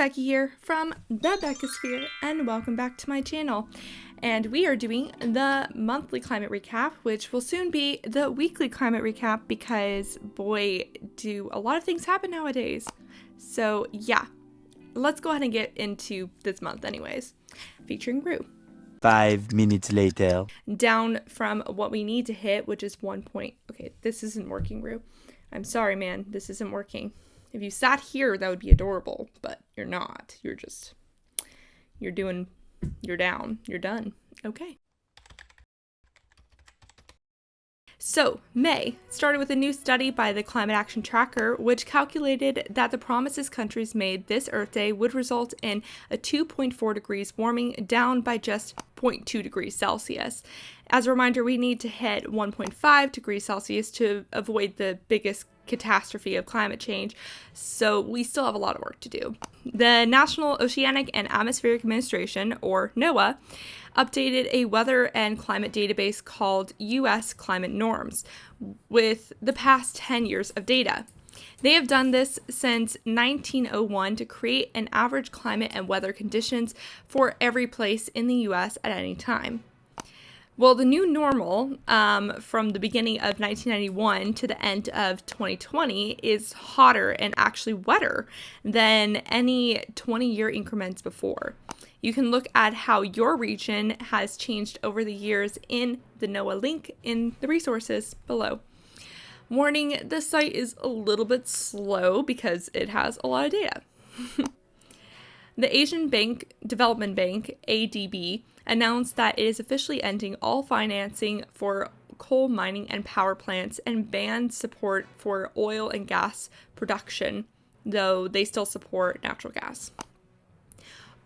Becky here from the Beccasphere, and welcome back to my channel. And we are doing the monthly climate recap, which will soon be the weekly climate recap because, boy, do a lot of things happen nowadays. So yeah, let's go ahead and get into this month anyways, featuring Rue. 5 minutes later. Down from what we need to hit, which is 1 point. Okay, this isn't working, Rue. I'm sorry, man. This isn't working. If you sat here, that would be adorable, but you're not. You're down. You're done. Okay. So, May started with a new study by the Climate Action Tracker, which calculated that the promises countries made this Earth Day would result in a 2.4 degrees warming, down by just 0.2 degrees Celsius. As a reminder, we need to hit 1.5 degrees Celsius to avoid the biggest catastrophe of climate change, so we still have a lot of work to do. The National Oceanic and Atmospheric Administration, or NOAA, updated a weather and climate database called U.S. Climate Norms with the past 10 years of data. They have done this since 1901 to create an average climate and weather conditions for every place in the U.S. at any time. Well, the new normal from the beginning of 1991 to the end of 2020 is hotter and actually wetter than any 20-year increments before. You can look at how your region has changed over the years in the NOAA link in the resources below. Warning, this site is a little bit slow because it has a lot of data. The Asian Development Bank, ADB, announced that it is officially ending all financing for coal mining and power plants and banned support for oil and gas production, though they still support natural gas.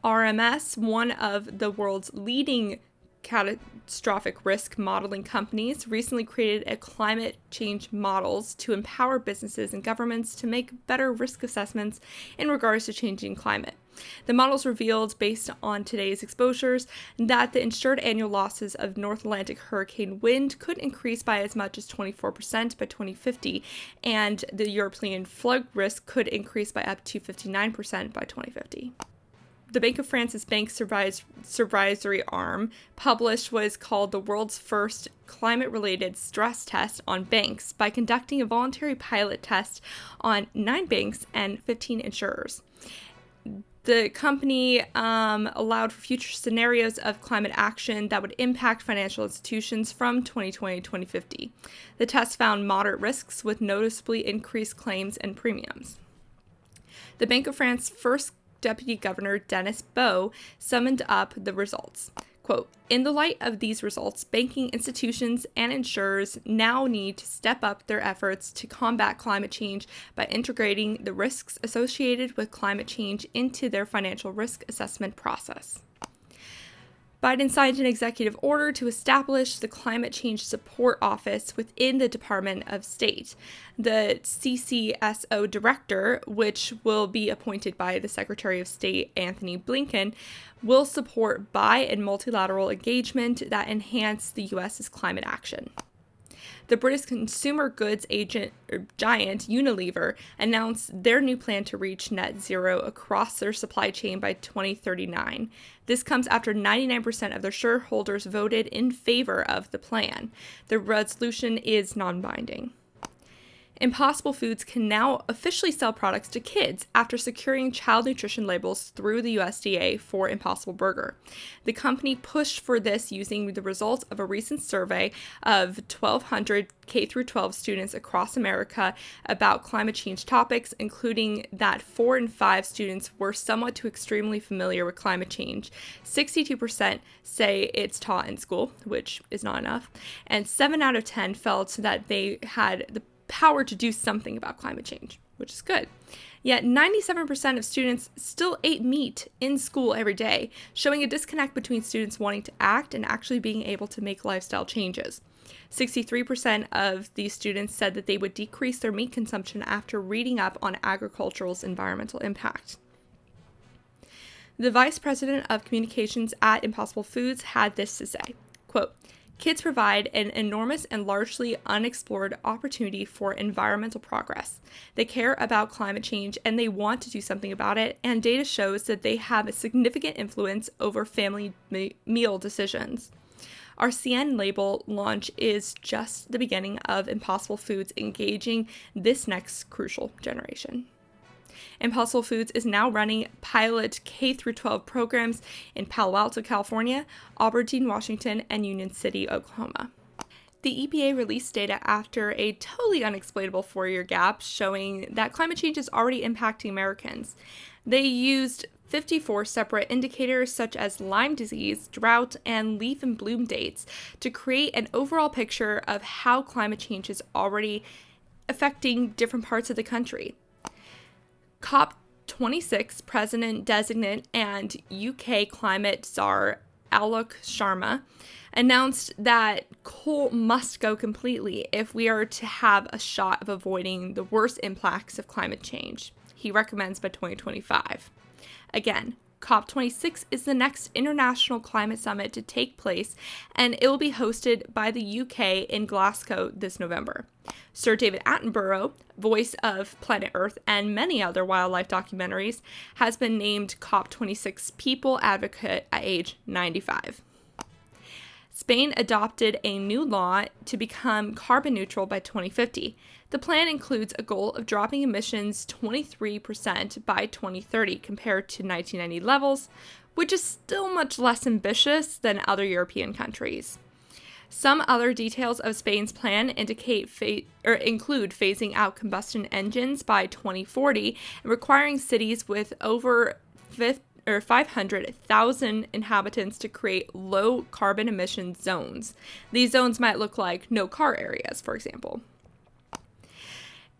RMS, one of the world's leading catastrophic risk modeling companies, recently created a climate change models to empower businesses and governments to make better risk assessments in regards to changing climate. The models revealed, based on today's exposures, that the insured annual losses of North Atlantic hurricane wind could increase by as much as 24% by 2050, and the European flood risk could increase by up to 59% by 2050. The Bank of France's bank supervisory arm published what is called the world's first climate-related stress test on banks by conducting a voluntary pilot test on 9 banks and 15 insurers. The company allowed for future scenarios of climate action that would impact financial institutions from 2020 to 2050. The test found moderate risks with noticeably increased claims and premiums. The Bank of France first Deputy Governor Denis Beau summed up the results. Quote, "In the light of these results, banking institutions and insurers now need to step up their efforts to combat climate change by integrating the risks associated with climate change into their financial risk assessment process." Biden signed an executive order to establish the Climate Change Support Office within the Department of State. The CCSO director, which will be appointed by the Secretary of State Anthony Blinken, will support bi- and multilateral engagement that enhance the U.S.'s climate action. The British consumer goods giant Unilever announced their new plan to reach net zero across their supply chain by 2039. This comes after 99% of their shareholders voted in favor of the plan. The resolution is non-binding. Impossible Foods can now officially sell products to kids after securing child nutrition labels through the USDA for Impossible Burger. The company pushed for this using the results of a recent survey of 1,200 K-12 students across America about climate change topics, including that 4 in 5 students were somewhat to extremely familiar with climate change. 62% say it's taught in school, which is not enough, and 7 out of 10 felt that they had the power to do something about climate change, which is good. Yet 97% of students still ate meat in school every day, showing a disconnect between students wanting to act and actually being able to make lifestyle changes. 63% of these students said that they would decrease their meat consumption after reading up on agriculture's environmental impact. The vice president of communications at Impossible Foods had this to say, quote, Kids provide an enormous and largely unexplored opportunity for environmental progress. They care about climate change and they want to do something about it, and data shows that they have a significant influence over family meal decisions. Our CN label launch is just the beginning of Impossible Foods engaging this next crucial generation. Impossible Foods is now running pilot K-12 programs in Palo Alto, California, Aberdeen, Washington, and Union City, Oklahoma. The EPA released data after a totally unexplainable 4-year gap showing that climate change is already impacting Americans. They used 54 separate indicators such as Lyme disease, drought, and leaf and bloom dates to create an overall picture of how climate change is already affecting different parts of the country. COP26 President-designate and UK climate czar Alok Sharma announced that coal must go completely if we are to have a shot of avoiding the worst impacts of climate change. He recommends by 2025. Again, COP26 is the next international climate summit to take place, and it will be hosted by the UK in Glasgow this November. Sir David Attenborough, voice of Planet Earth and many other wildlife documentaries, has been named COP26 People Advocate at age 95. Spain adopted a new law to become carbon neutral by 2050. The plan includes a goal of dropping emissions 23% by 2030 compared to 1990 levels, which is still much less ambitious than other European countries. Some other details of Spain's plan include phasing out combustion engines by 2040 and requiring cities with over 500,000 inhabitants to create low carbon emission zones. These zones might look like no car areas, for example.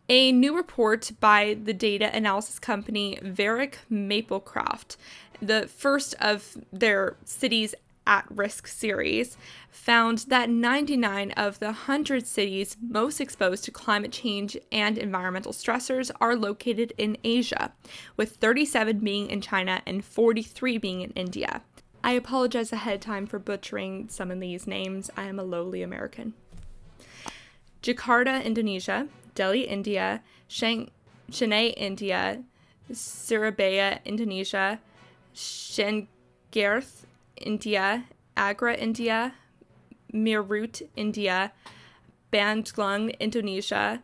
A new report by the data analysis company Varick Maplecroft, the first of their Cities at Risk series, found that 99 of the 100 cities most exposed to climate change and environmental stressors are located in Asia, with 37 being in China and 43 being in India. I apologize ahead of time for butchering some of these names. I am a lowly American. Jakarta, Indonesia, Delhi, India, Chennai, India, Surabaya, Indonesia, Shengerth, India, Agra, India, Meerut, India, Bandung, Indonesia,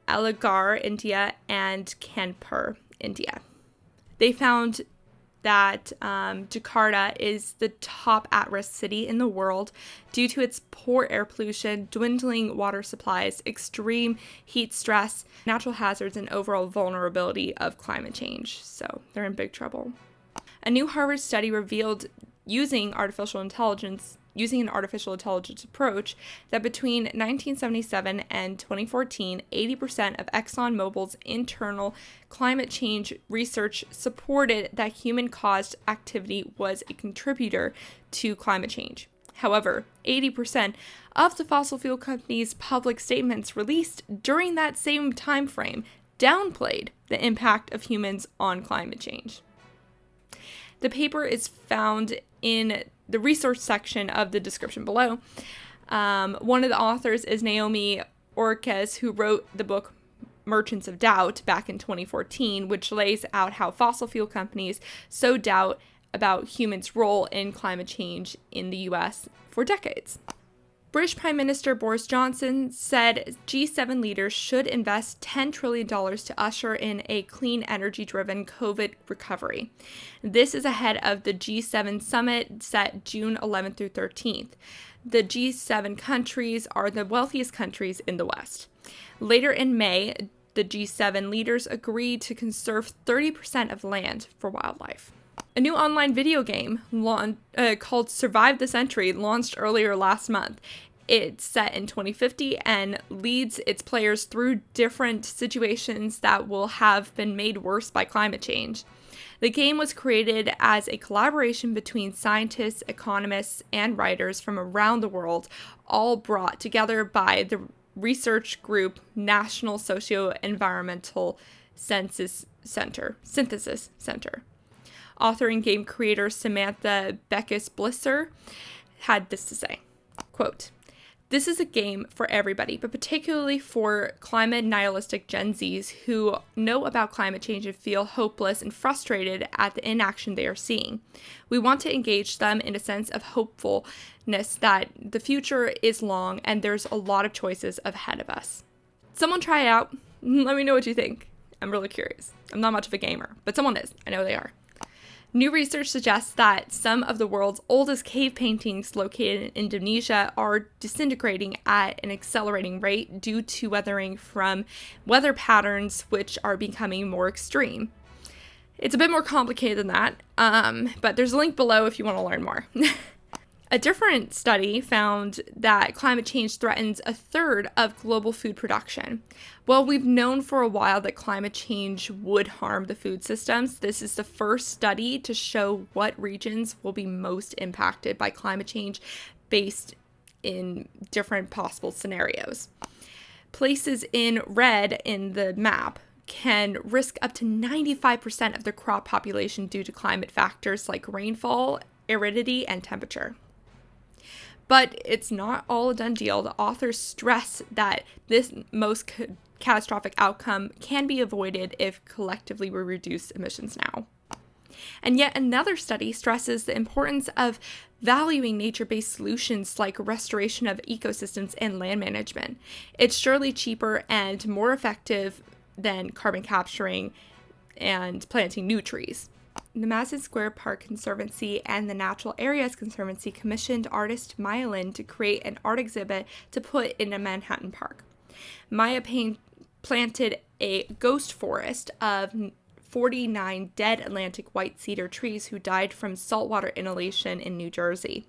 Aligarh, India, and Kanpur, India. They found that Jakarta is the top at-risk city in the world due to its poor air pollution, dwindling water supplies, extreme heat stress, natural hazards, and overall vulnerability of climate change. So they're in big trouble. A new Harvard study revealed using an artificial intelligence approach that between 1977 and 2014, 80% of ExxonMobil's internal climate change research supported that human-caused activity was a contributor to climate change. However, 80% of the fossil fuel companies' public statements released during that same time frame downplayed the impact of humans on climate change. The paper is found in the research section of the description below. One of the authors is Naomi Orkes, who wrote the book Merchants of Doubt back in 2014, which lays out how fossil fuel companies sowed doubt about humans' role in climate change in the US for decades. British Prime Minister Boris Johnson said G7 leaders should invest $10 trillion to usher in a clean energy-driven COVID recovery. This is ahead of the G7 summit set June 11th through 13th. The G7 countries are the wealthiest countries in the West. Later in May, the G7 leaders agreed to conserve 30% of land for wildlife. A new online video game called Survive the Century launched earlier last month. It's set in 2050 and leads its players through different situations that will have been made worse by climate change. The game was created as a collaboration between scientists, economists, and writers from around the world, all brought together by the research group National Socio-Environmental Synthesis Center. Author and game creator Samantha Beckes-Blisser had this to say, quote, This is a game for everybody, but particularly for climate nihilistic Gen Zs who know about climate change and feel hopeless and frustrated at the inaction they are seeing. We want to engage them in a sense of hopefulness that the future is long and there's a lot of choices ahead of us. Someone try it out. Let me know what you think. I'm really curious. I'm not much of a gamer, but someone is. I know they are. New research suggests that some of the world's oldest cave paintings located in Indonesia are disintegrating at an accelerating rate due to weathering from weather patterns which are becoming more extreme. It's a bit more complicated than that, but there's a link below if you want to learn more. A different study found that climate change threatens a third of global food production. While we've known for a while that climate change would harm the food systems, this is the first study to show what regions will be most impacted by climate change based in different possible scenarios. Places in red in the map can risk up to 95% of their crop population due to climate factors like rainfall, aridity, and temperature. But it's not all a done deal. The authors stress that this most catastrophic outcome can be avoided if collectively we reduce emissions now. And yet another study stresses the importance of valuing nature-based solutions like restoration of ecosystems and land management. It's surely cheaper and more effective than carbon capturing and planting new trees. The Madison Square Park Conservancy and the Natural Areas Conservancy commissioned artist Maya Lin to create an art exhibit to put in a Manhattan park. Maya planted a ghost forest of 49 dead Atlantic white cedar trees who died from saltwater inhalation in New Jersey.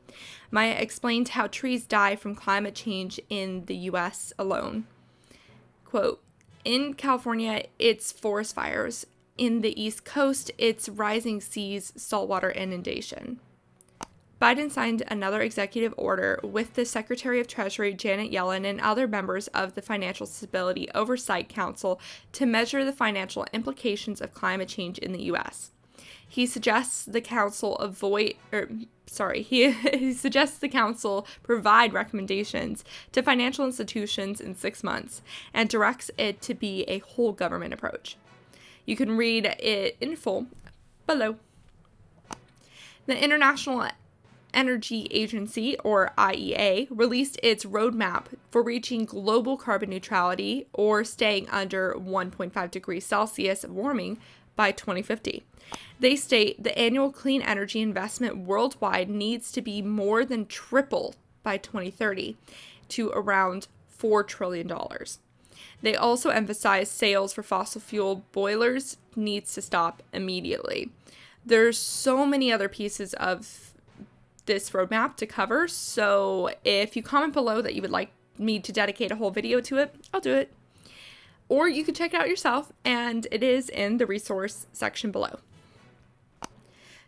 Maya explained how trees die from climate change in the U.S. alone. Quote, "In California, it's forest fires. In the East Coast, it's rising seas, saltwater inundation." Biden signed another executive order with the Secretary of Treasury, Janet Yellen, and other members of the Financial Stability Oversight Council to measure the financial implications of climate change in the U.S. He suggests the council provide recommendations to financial institutions in 6 months and directs it to be a whole government approach. You can read it in full below. The International Energy Agency, or IEA, released its roadmap for reaching global carbon neutrality or staying under 1.5 degrees Celsius warming by 2050. They state the annual clean energy investment worldwide needs to be more than triple by 2030 to around $4 trillion. They also emphasize sales for fossil fuel boilers needs to stop immediately. There's so many other pieces of this roadmap to cover, so if you comment below that you would like me to dedicate a whole video to it, I'll do it. Or you can check it out yourself, and it is in the resource section below.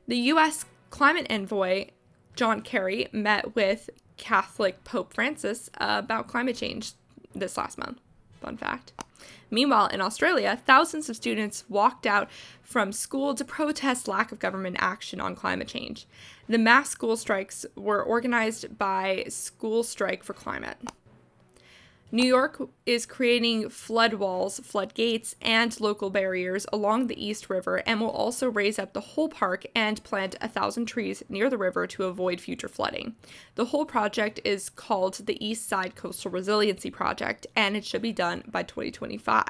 The U.S. climate envoy, John Kerry, met with Catholic Pope Francis about climate change this last month. Fun fact. Meanwhile, in Australia, thousands of students walked out from school to protest lack of government action on climate change. The mass school strikes were organized by School Strike for Climate. New York is creating flood walls, floodgates, and local barriers along the East River and will also raise up the whole park and plant 1,000 trees near the river to avoid future flooding. The whole project is called the East Side Coastal Resiliency Project, and it should be done by 2025.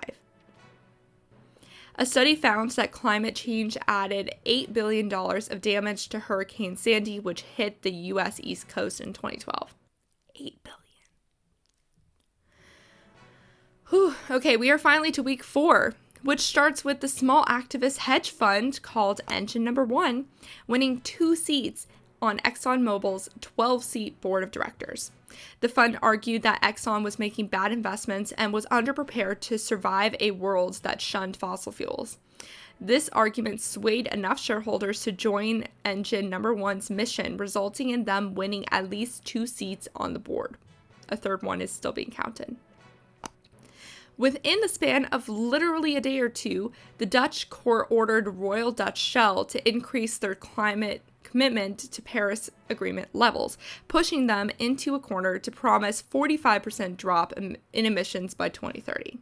A study found that climate change added $8 billion of damage to Hurricane Sandy, which hit the U.S. East Coast in 2012. $8 billion. Whew. Okay, we are finally to week 4, which starts with the small activist hedge fund called Engine Number 1, winning 2 seats on ExxonMobil's 12-seat board of directors. The fund argued that Exxon was making bad investments and was underprepared to survive a world that shunned fossil fuels. This argument swayed enough shareholders to join Engine Number 1's mission, resulting in them winning at least 2 seats on the board. A third one is still being counted. Within the span of literally a day or two, the Dutch court ordered Royal Dutch Shell to increase their climate commitment to Paris Agreement levels, pushing them into a corner to promise 45% drop in emissions by 2030.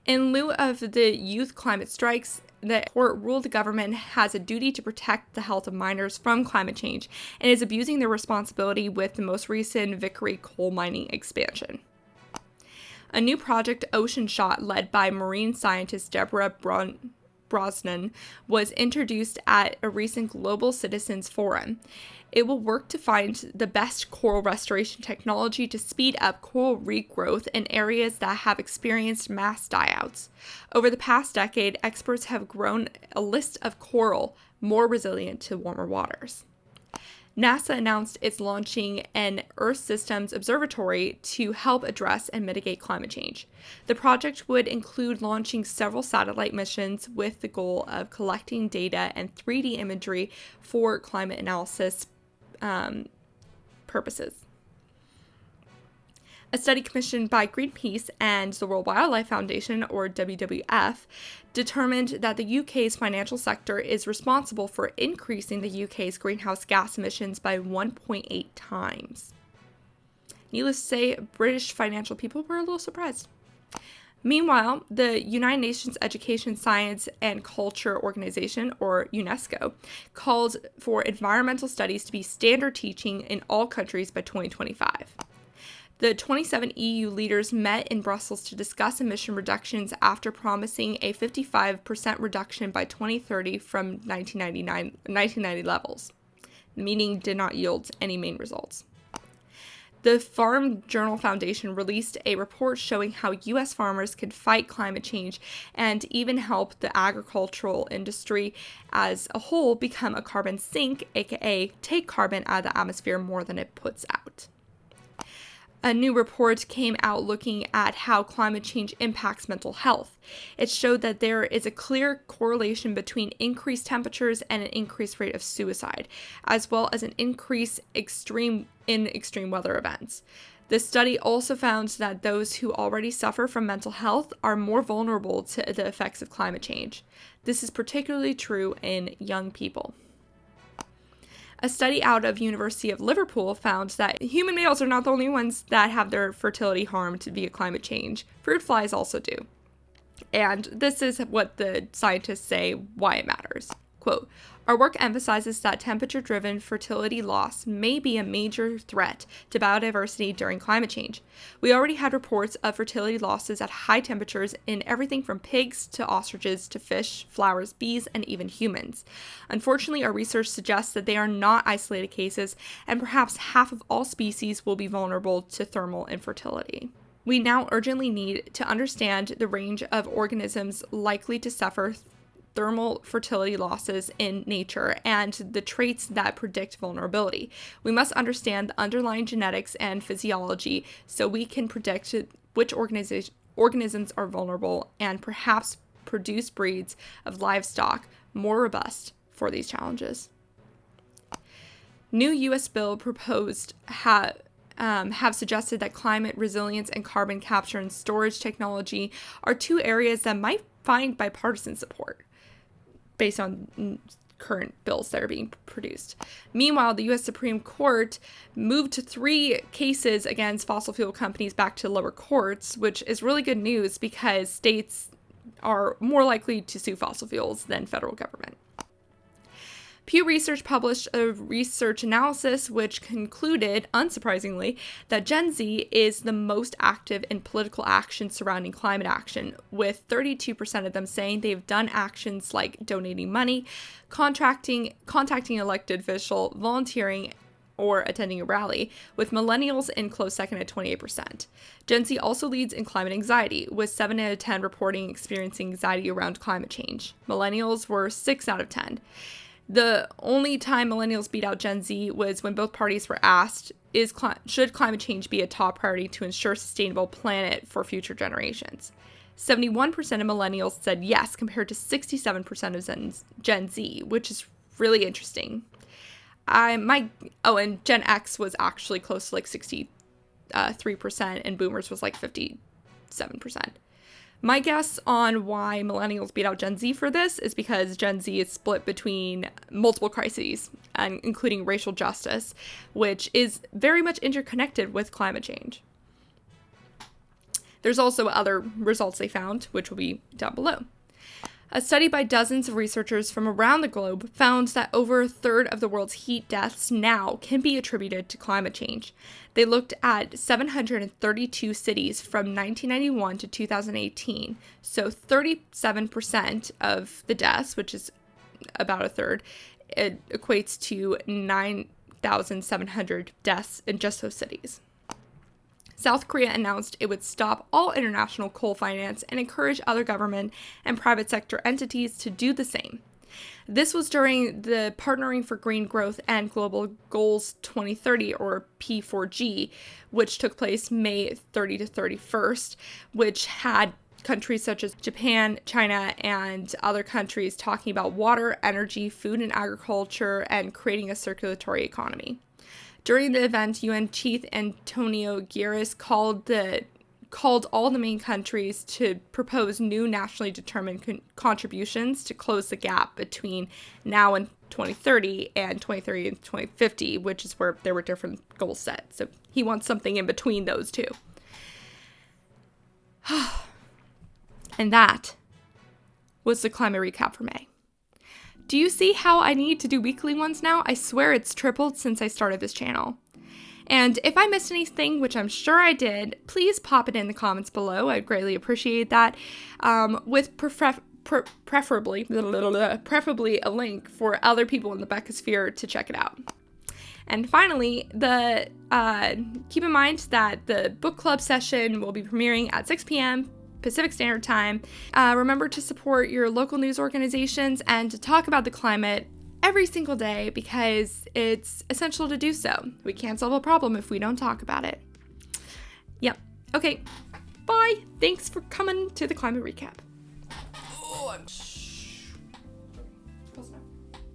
In lieu of the youth climate strikes, the court ruled the government has a duty to protect the health of miners from climate change and is abusing their responsibility with the most recent Vickery coal mining expansion. A new project, Ocean Shot, led by marine scientist Deborah Brosnan, was introduced at a recent Global Citizens Forum. It will work to find the best coral restoration technology to speed up coral regrowth in areas that have experienced mass die-outs. Over the past decade, experts have grown a list of coral more resilient to warmer waters. NASA announced it's launching an Earth Systems Observatory to help address and mitigate climate change. The project would include launching several satellite missions with the goal of collecting data and 3D imagery for climate analysis purposes. A study commissioned by Greenpeace and the World Wildlife Foundation, or WWF, determined that the UK's financial sector is responsible for increasing the UK's greenhouse gas emissions by 1.8 times. Needless to say, British financial people were a little surprised. Meanwhile, the United Nations Education, Science, and Culture Organization, or UNESCO, called for environmental studies to be standard teaching in all countries by 2025. The 27 EU leaders met in Brussels to discuss emission reductions after promising a 55% reduction by 2030 from 1990 levels. The meeting did not yield any main results. The Farm Journal Foundation released a report showing how U.S. farmers could fight climate change and even help the agricultural industry as a whole become a carbon sink, aka take carbon out of the atmosphere more than it puts out. A new report came out looking at how climate change impacts mental health. It showed that there is a clear correlation between increased temperatures and an increased rate of suicide, as well as an increase in extreme weather events. The study also found that those who already suffer from mental health are more vulnerable to the effects of climate change. This is particularly true in young people. A study out of University of Liverpool found that human males are not the only ones that have their fertility harmed via climate change. Fruit flies also do. And this is what the scientists say why it matters. Quote, "Our work emphasizes that temperature-driven fertility loss may be a major threat to biodiversity during climate change. We already had reports of fertility losses at high temperatures in everything from pigs to ostriches to fish, flowers, bees, and even humans. Unfortunately, our research suggests that they are not isolated cases, and perhaps half of all species will be vulnerable to thermal infertility. We now urgently need to understand the range of organisms likely to suffer thermal fertility losses in nature and the traits that predict vulnerability. We must understand the underlying genetics and physiology so we can predict which organisms are vulnerable and perhaps produce breeds of livestock more robust for these challenges." New U.S. bill proposed have suggested that climate resilience and carbon capture and storage technology are two areas that might find bipartisan support, based on current bills that are being produced. Meanwhile, the U.S. Supreme Court moved 3 cases against fossil fuel companies back to lower courts, which is really good news because states are more likely to sue fossil fuels than federal government. Pew Research published a research analysis which concluded, unsurprisingly, that Gen Z is the most active in political action surrounding climate action, with 32% of them saying they've done actions like donating money, contacting an elected official, volunteering, or attending a rally, with millennials in close second at 28%. Gen Z also leads in climate anxiety, with 7 out of 10 reporting experiencing anxiety around climate change. Millennials were 6 out of 10. The only time millennials beat out Gen Z was when both parties were asked, should climate change be a top priority to ensure a sustainable planet for future generations? 71% of millennials said yes, compared to 67% of Gen Z, which is really interesting. And Gen X was actually close to like 63%, and Boomers was like 57%. My guess on why millennials beat out Gen Z for this is because Gen Z is split between multiple crises, including racial justice, which is very much interconnected with climate change. There's also other results they found, which will be down below. A study by dozens of researchers from around the globe found that over a third of the world's heat deaths now can be attributed to climate change. They looked at 732 cities from 1991 to 2018. So 37% of the deaths, which is about a third, it equates to 9,700 deaths in just those cities. South Korea announced it would stop all international coal finance and encourage other government and private sector entities to do the same. This was during the Partnering for Green Growth and Global Goals 2030, or P4G, which took place May 30 to 31st, which had countries such as Japan, China, and other countries talking about water, energy, food and agriculture, and creating a circulatory economy. During the event, UN Chief Antonio Guterres called all the main countries to propose new nationally determined contributions to close the gap between now and 2030 and 2030 and 2050, which is where there were different goals set. So he wants something in between those two. And that was the climate recap for May. Do you see how I need to do weekly ones now? I swear it's tripled since I started this channel. And if I missed anything, which I'm sure I did, please pop it in the comments below. I'd greatly appreciate that. With preferably a link for other people in the Beccasphere to check it out. And finally, keep in mind that the book club session will be premiering at 6 p.m. Pacific Standard Time. Remember to support your local news organizations and to talk about the climate every single day because it's essential to do so. We can't solve a problem if we don't talk about it. Yep. Okay. Bye. Thanks for coming to the climate recap. Oh, I'm